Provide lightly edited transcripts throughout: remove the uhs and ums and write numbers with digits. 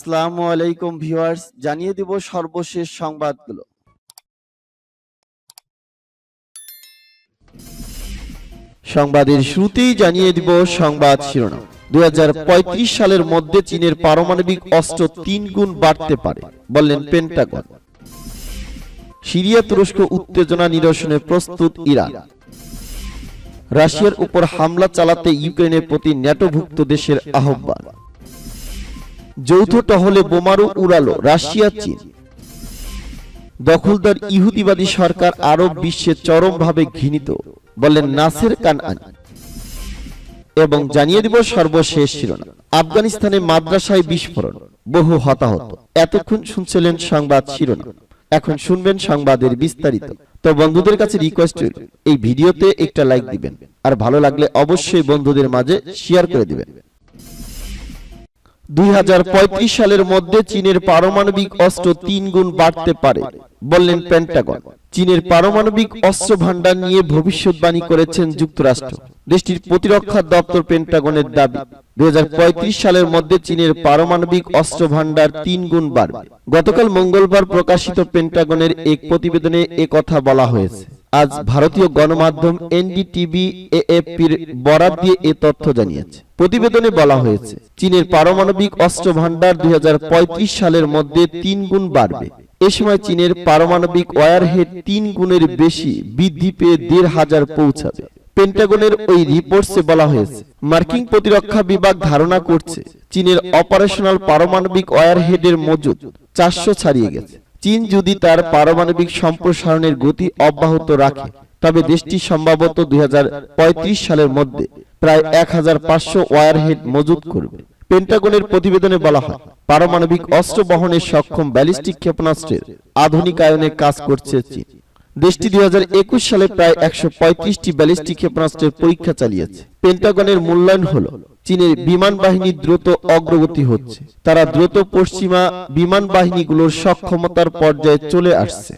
আসসালামু আলাইকুম ভিউয়ার্স, জানিয়ে দিব সর্বশেষ সংবাদগুলো। সংবাদের শুরুতেই জানিয়ে দিব সংবাদ শিরোনাম। 2035 সালের মধ্যে চীনের পারমাণবিক অস্ত্র 3 গুণ বাড়তে পারে বললেন পেন্টাগন। সিরিয়া তুরস্ক উত্তেজনা নিরসনে প্রস্তুত ইরান। রাশিয়ার উপর হামলা চালাতে ইউক্রেনের প্রতি ন্যাটোভুক্ত দেশের আহ্বান। যৌথ টহলে বোমারু উড়ালো রাশিয়া চীন। দখলদার ইহুদিবাদী সরকার আরব বিশ্বে চরমভাবে ঘৃণিত বললেন নাসের কানআনি। এবং জানিয়ে দিব সর্বশেষ শিরোনাম। আফগানিস্তানে মাদ্রাসায় বিস্ফোরণ, বহু হতাহত। এতক্ষণ শুনছিলেন সংবাদ শিরোনাম, এখন শুনবেন সংবাদের বিস্তারিত। তো বন্ধুদের কাছে রিকোয়েস্ট, এই ভিডিওতে একটা লাইক দিবেন, আর ভালো লাগলে অবশ্যই বন্ধুদের মাঝে শেয়ার করে দিবেন। 2035 সালের মধ্যে চীনের পারমাণবিক অস্ত্র 3 গুণ বাড়তে পারে বললেন পেন্টাগন। চীনের পারমাণবিক অস্ত্র ভান্ডার নিয়ে ভবিষ্যৎবাণী করেছেন যুক্তরাষ্ট্র। দেশটির প্রতিরক্ষা দপ্তর পেন্টাগনের দাবি, 2035 সালের মধ্যে চীনের পারমাণবিক অস্ত্র ভান্ডার 3 গুণ বাড়বে। গতকাল মঙ্গলবার প্রকাশিত পেন্টাগনের এক প্রতিবেদনে একথা বলা হয়েছে। আজ ভারতীয় গণমাধ্যম এনডিটিভি এএফপির বরাত দিয়ে এ তথ্য জানিয়েছে। প্রতিবেদনে বলা হয়েছে, চীনের পারমাণবিক অস্ত্র ভান্ডার 2035 সালের মধ্যে 3 গুণ বাড়বে। এ সময় চীনের পারমাণবিক ওয়ারহেড 3 গুণের বেশি বৃদ্ধি পেয়ে 1,500 পৌঁছাবে। পেন্টাগনের ওই রিপোর্টসে বলা হয়েছে, মার্কিন প্রতিরক্ষা বিভাগ ধারণা করছে চীনের অপারেশনাল পারমাণবিক ওয়ারহেডের মজুদ 400 ছাড়িয়ে গেছে। চীন যদি তার পারমাণবিক সম্প্রসারণের গতি অব্যাহত রাখে, তবে দেশটি সম্ভবত 2035 সালের মধ্যে প্রায় 1500 ওয়ারহেড মজুত করবে। পেন্টাগনের প্রতিবেদনে বলা হয়, পারমাণবিক অস্ত্র বহনে সক্ষম ব্যালিস্টিক ক্ষেপণাস্ত্রের আধুনিকায়নে কাজ করছে চীন। দেশটি 2021 সালে প্রায় 135টি ব্যালিস্টিক ক্ষেপণাস্ত্রের পরীক্ষা চালিয়েছে। পেন্টাগনের মূল্যায়ন হল, চীনের বিমান বাহিনী দ্রুত অগ্রগতি হচ্ছে, তারা দ্রুত পশ্চিমা বিমান বাহিনীগুলোর সক্ষমতার পর্যায়ে চলে আসছে।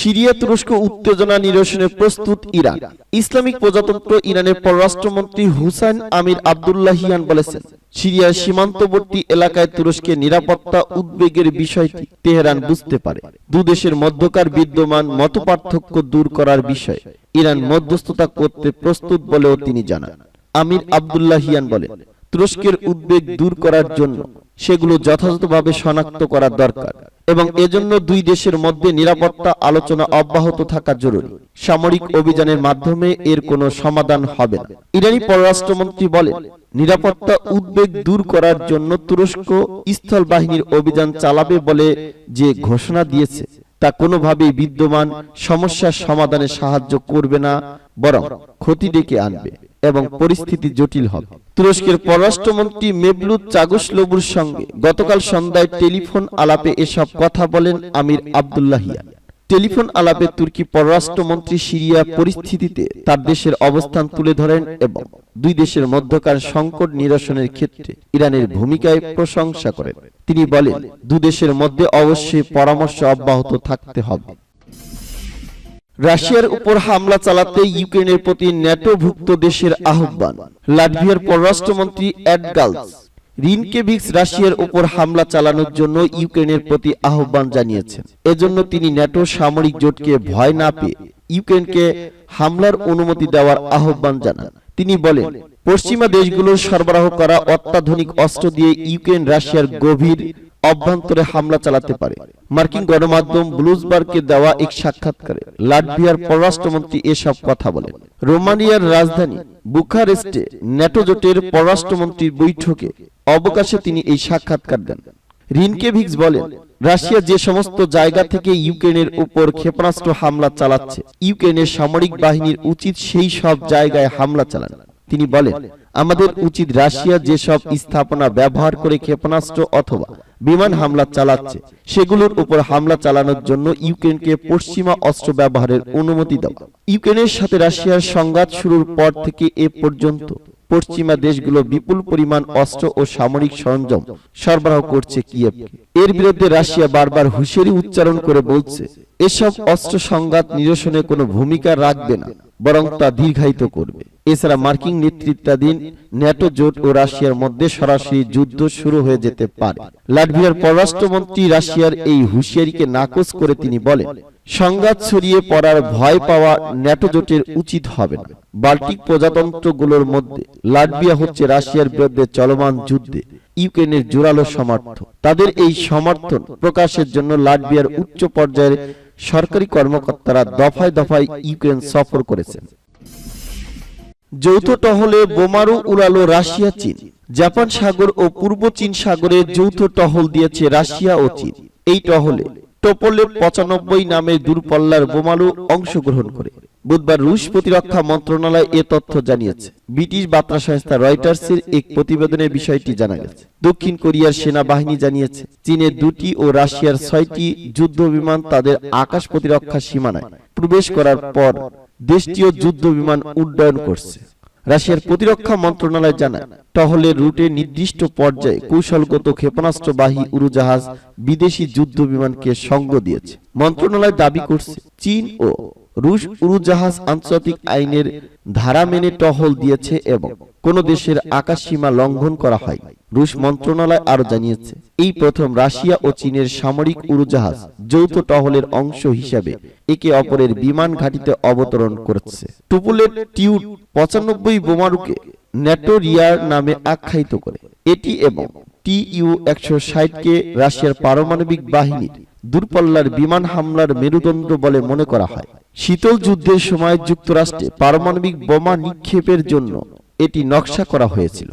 সিরিয়া তুরস্ক উত্তেজনা নিরসনে প্রস্তুত ইরান। ইসলামিক প্রজাতন্ত্র ইরানের পররাষ্ট্রমন্ত্রী হুসাইন আমির আব্দুল্লাহিয়ান বলেছেন, সিরিয়ার সীমান্তবর্তী এলাকায় তুরস্কের নিরাপত্তা উদ্বেগের বিষয়টি তেহরান বুঝতে পারে। দুদেশের মধ্যকার বিদ্যমান মতপার্থক্য দূর করার বিষয়ে ইরান মধ্যস্থতা করতে প্রস্তুত বলেও তিনি জানান। আমির আব্দুল্লাহিয়ান বলেন, তুরস্কের উদ্বেগ দূর করার জন্য সেগুলো যথাযথভাবে শনাক্ত করা দরকার এবং এজন্য দুই দেশের মধ্যে নিরাপত্তা আলোচনা অব্যাহত থাকা জরুরি। সামরিক অভিযানের মাধ্যমে এর কোনো সমাধান হবে না। ইরানি পররাষ্ট্রমন্ত্রী বলেন, নিরাপত্তা উদ্বেগ দূর করার জন্য তুরস্ক স্থল বাহিনীর অভিযান চালাবে বলে যে ঘোষণা দিয়েছে, তা কোনোভাবেই বিদ্যমান সমস্যার সমাধানে সাহায্য করবে না, বরং ক্ষতি ডেকে আনবে এবং পরিস্থিতি জটিল হবে। তুরস্কের পররাষ্ট্রমন্ত্রী মেভলুত চাগুসলোবুর সঙ্গে গতকাল সন্ধ্যায় টেলিফোন আলাপে এসব কথা বলেন আমির আব্দুল্লাহিয়ান। টেলিফোন আলাপে তুর্কি পররাষ্ট্রমন্ত্রী সিরিয়া পরিস্থিতিতে তার দেশের অবস্থান তুলে ধরেন এবং দুই দেশের মধ্যকার সংকট নিরসনের ক্ষেত্রে ইরানের ভূমিকায় প্রশংসা করেন। তিনি বলেন, দুই দেশের মধ্যে অবশ্যই পরামর্শ অব্যাহত থাকতে হবে। রাশিয়ার উপর হামলা চালাতে ইউক্রেনের প্রতি ন্যাটোভুক্ত দেশের আহ্বান। লাটভিয়ার পররাষ্ট্রমন্ত্রী এডগালস রিনকেভিক্স রাশিয়ার উপর হামলা চালানোর জন্য ইউক্রেনের প্রতি আহ্বান জানিয়েছেন। এজন্য তিনি ন্যাটো সামরিক জোটকে ভয় না পেয়ে ইউক্রেনকে হামলার অনুমতি দেওয়ার আহ্বান জানান। তিনি বলেন, পশ্চিমা দেশগুলোর সরবরাহ করা অত্যাধুনিক অস্ত্র দিয়ে ইউক্রেন রাশিয়ার গভীর অভ্যন্তরে হামলা চালাতে পারে। মার্কিন গণমাধ্যম ব্লুমবার্গকে দেওয়া এক সাক্ষাৎকারে লাটভিয়ার পররাষ্ট্রমন্ত্রী এসব কথা বলেন। রোমানিয়ার রাজধানী বুখারেস্টে ন্যাটো জোটের পররাষ্ট্রমন্ত্রীর বৈঠকে অবকাশে তিনি এই সাক্ষাৎকার দেন। রিনকেভিক্স বলেন, রাশিয়া যে সমস্ত জায়গা থেকে ইউক্রেনের উপর ক্ষেপণাস্ত্র হামলা চালাচ্ছে, ইউক্রেনের সামরিক বাহিনীর উচিত সেই সব জায়গায় হামলা চালানো। তিনি বলেন, আমাদের উচিত রাশিয়া যেসব স্থাপনা ব্যবহার করে ক্ষেপণাস্ত্র অথবা বিমান হামলা চালাচ্ছে, সেগুলোর উপর হামলা চালানোর জন্য ইউক্রেনকে পশ্চিমা অস্ত্র ব্যবহারের অনুমতি দেওয়া। ইউক্রেনের সাথে রাশিয়ার সংঘাত শুরুর পর থেকে এ পর্যন্ত পশ্চিমা দেশগুলো বিপুল পরিমাণ অস্ত্র ও সামরিক সরঞ্জাম সরবরাহ করছে কিয়েভকে। এর বিরুদ্ধে রাশিয়া বারবার হুঁশিয়ারি উচ্চারণ করে বলছে, এসব অস্ত্র সংঘাত নিরসনে কোনো ভূমিকা রাখবে না, বরং তা দীর্ঘায়িত করবে। এছাড়া মার্কিন নেতৃত্বাধীন ন্যাটো জোট ও রাশিয়ার মধ্যে সরাসরি যুদ্ধ শুরু হয়ে যেতে পারে। লাটভিয়ার পররাষ্ট্রমন্ত্রী রাশিয়ার এই হুঁশিয়ারিকে নাকচ করে তিনি বলেন, সংঘাত ছড়িয়ে পড়ার ভয় পাওয়া ন্যাটো জোটের উচিত হবে না। বাল্টিক প্রজাতন্ত্রগুলোর মধ্যে লাটভিয়া হচ্ছে রাশিয়ার বিরুদ্ধে চলমান যুদ্ধে ইউক্রেনের জোরালো সমর্থক। তাদের এই সমর্থন প্রকাশের জন্য লাটভিয়ার উচ্চ পর্যায়ের সরকারি কর্মকর্তারা দফায় দফায় ইউক্রেন সফর করেছেন। যৌথ টহলে বোমারু উড়ালো রাশিয়া চীন। জাপান সাগর ও পূর্ব চীন সাগরে যৌথ টহল দিয়েছে রাশিয়া ও চীন। এই টহলে টোপলে 95 নামের দূরপাল্লার বোমারু অংশগ্রহণ করে। বুধবার রুশ প্রতিরক্ষা মন্ত্রণালয় এ তথ্য জানিয়েছে। ব্রিটিশ বার্তা সংস্থা রয়টার্সের এক প্রতিবেদনে বিষয়টি জানা গেছে। দক্ষিণ কোরিয়ার সেনাবাহিনী জানিয়েছে, চীনের 2টি ও রাশিয়ার 6টি যুদ্ধ বিমান তাদের আকাশ প্রতিরক্ষা সীমানায় প্রবেশ করার পর দেশটিও যুদ্ধ বিমান উড্ডয়ন করছে। রাশিয়ার প্রতিরক্ষা মন্ত্রণালয় জানায়, টহলের রুটে নির্দিষ্ট পর্যায়ে কৌশলগত ক্ষেপণাস্ত্রবাহী উড়োজাহাজ বিদেশি যুদ্ধ বিমানকে সঙ্গ দিয়েছে। মন্ত্রণালয় দাবি করছে, চীন ও রুশ উড়োজাহাজ আন্তর্জাতিক আইনের ধারা মেনে টহল দিয়েছে এবং কোন দেশের আকাশ সীমা লঙ্ঘন করা হয়। রুশ মন্ত্রণালয় আরো জানিয়েছে, এই প্রথম রাশিয়া ও চীনের সামরিক উড়োজাহাজ যৌথ টহলের অংশ হিসেবে একে অপরের বিমান ঘাঁটিতে অবতরণ করছে। টুপুলের টিউ-95 বোমারুকে ন্যাটো রিয়ার নামে আখ্যায়িত করে। এটি এবং টিইউ-160 কে রাশিয়ার পারমাণবিক বাহিনীর দূরপাল্লার বিমান হামলার মেরুদণ্ড বলে মনে করা হয়। শীতল যুদ্ধের সময় যুক্তরাষ্ট্রে পারমাণবিক বোমা নিক্ষেপের জন্য এটি নকশা করা হয়েছিল।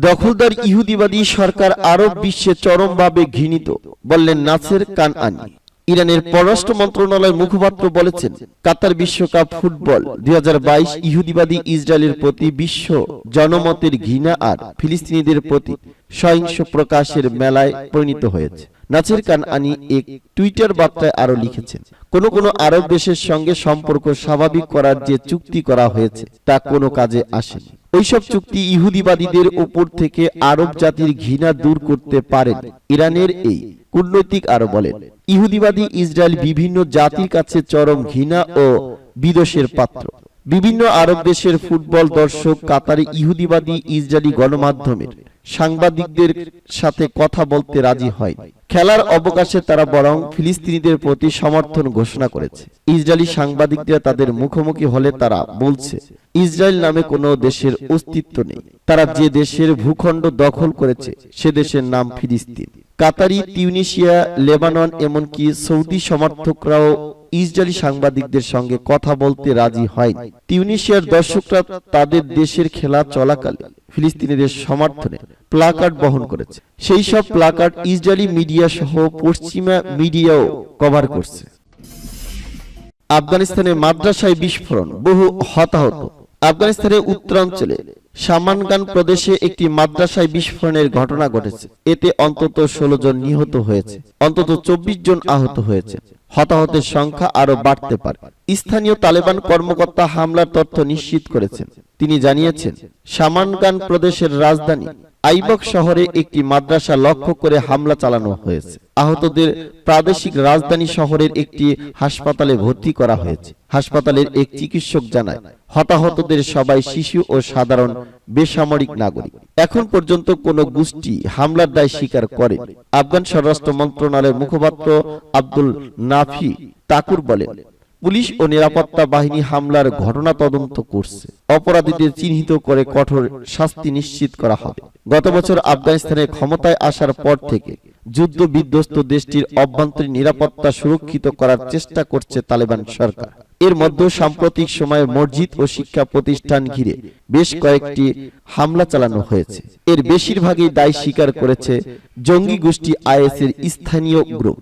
দখলদার ইহুদিবাদী সরকার আরব বিশ্বে চরমভাবে ঘৃণিত, বললেন নাসের কানআনি। ইরানের পররাষ্ট্র মন্ত্রণালয়ের মুখপাত্র বলেছেন, কাতার বিশ্বকাপ ফুটবল 2022 ইহুদিবাদী ইসরায়েলের প্রতি বিশ্ব জনমতের ঘৃণা আর ফিলিস্তিনিদের প্রতি সহিংস প্রকাশের মেলায় পরিণত হয়েছে। নাসের কানআনি এক টুইটার বার্তায় আরো লিখেছেন, কোন কোন আরব দেশের সঙ্গে সম্পর্ক স্বাভাবিক করার যে চুক্তি করা হয়েছে তা কোনো কাজে আসেনি। ওইসব চুক্তি ইহুদিবাদীদের উপর থেকে আরব জাতির ঘৃণা দূর করতে পারেন। ইরানের এই কূটনৈতিক আরো বলেন, ইহুদিবাদী ইসরায়েল বিভিন্ন জাতির কাছে চরম ঘৃণা ও বিদ্বেষের পাত্র। বিভিন্ন আরব দেশের ফুটবল দর্শক কাতারে ইহুদিবাদী ইসরায়েলি গণমাধ্যমের সাংবাদিকদের সাথে কথা বলতে রাজি হয়। খেলার অবকাশে তারা বরং ফিলিস্তিনিদের প্রতি সমর্থন ঘোষণা করেছে। ইসরায়েলি সাংবাদিকরা তাদের মুখোমুখি হলে তারা বলছে, ইসরায়েল নামে কোনো দেশের অস্তিত্ব নেই। তারা যে দেশের ভূখণ্ড দখল করেছে সে দেশের নাম ফিলিস্তিন। কাতারি, তিউনিসিয়া, লেবানন এমনকি সৌদি সমর্থকরাও ইসরায়েলি সাংবাদিকদের সঙ্গে কথা বলতে রাজি হয়নি। তিউনিসিয়ার দর্শকরা তাদের দেশের খেলা চলাকালে ফিলিস্তিনিদের সমর্থনে প্লাকার্ড বহন করেছে। সেই সব প্লাকার্ড ইসরায়েলি মিডিয়া সহ পশ্চিমা মিডিয়াও কভার করছে। আফগানিস্তানে মাদ্রাসায় বিস্ফোরণ, বহু হতাহত। আফগানিস্তানের উত্তরাঞ্চলে সামানগান প্রদেশে একটি মাদ্রাসায় বিস্ফোরণের ঘটনা ঘটেছে। এতে অন্তত 16 জন নিহত হয়েছে, অন্তত 24 জন আহত হয়েছে। হতাহতের সংখ্যা আরো বাড়তে পারে। স্থানীয় তালেবান কর্মকর্তা হামলার তথ্য নিশ্চিত করেছেন। তিনি জানিয়েছেন, সামানগান প্রদেশের রাজধানী আইবক শহরে একটি মাদ্রাসা লক্ষ্য করে হামলা চালানো হয়েছে। আহতদের প্রাদেশিক রাজধানী শহরের একটি হাসপাতালে ভর্তি করা হয়েছে। হাসপাতালের এক চিকিৎসক জানায়, হতাহতদের সবাই শিশু ও সাধারণ বেসামরিক নাগরিক। এখন পর্যন্ত কোনো গোষ্ঠী হামলার দায় স্বীকার করেন। আফগান স্বরাষ্ট্র মন্ত্রণালয়ের মুখপাত্র আব্দুল নাফি তাকুর বলেন, পুলিশ ও নিরাপত্তা বাহিনী হামলার ঘটনা তদন্ত করছে। অপরাধীদের চিহ্নিত করে কঠোর শাস্তি নিশ্চিত করা হবে। গত বছর আফগানিস্তানে ক্ষমতায় আসার পর থেকে যুদ্ধ বিধ্বস্ত দেশটির অভ্যন্তরীণ নিরাপত্তা সুরক্ষিত করার চেষ্টা করছে তালেবান সরকার। এর মধ্যে সাম্প্রতিক সময়ে মসজিদ ও শিক্ষা প্রতিষ্ঠান ঘিরে বেশ কয়েকটি হামলা চালানো হয়েছে। এর বেশিরভাগই দায় স্বীকার করেছে জঙ্গি গোষ্ঠী আইএসের স্থানীয় গ্রুপ।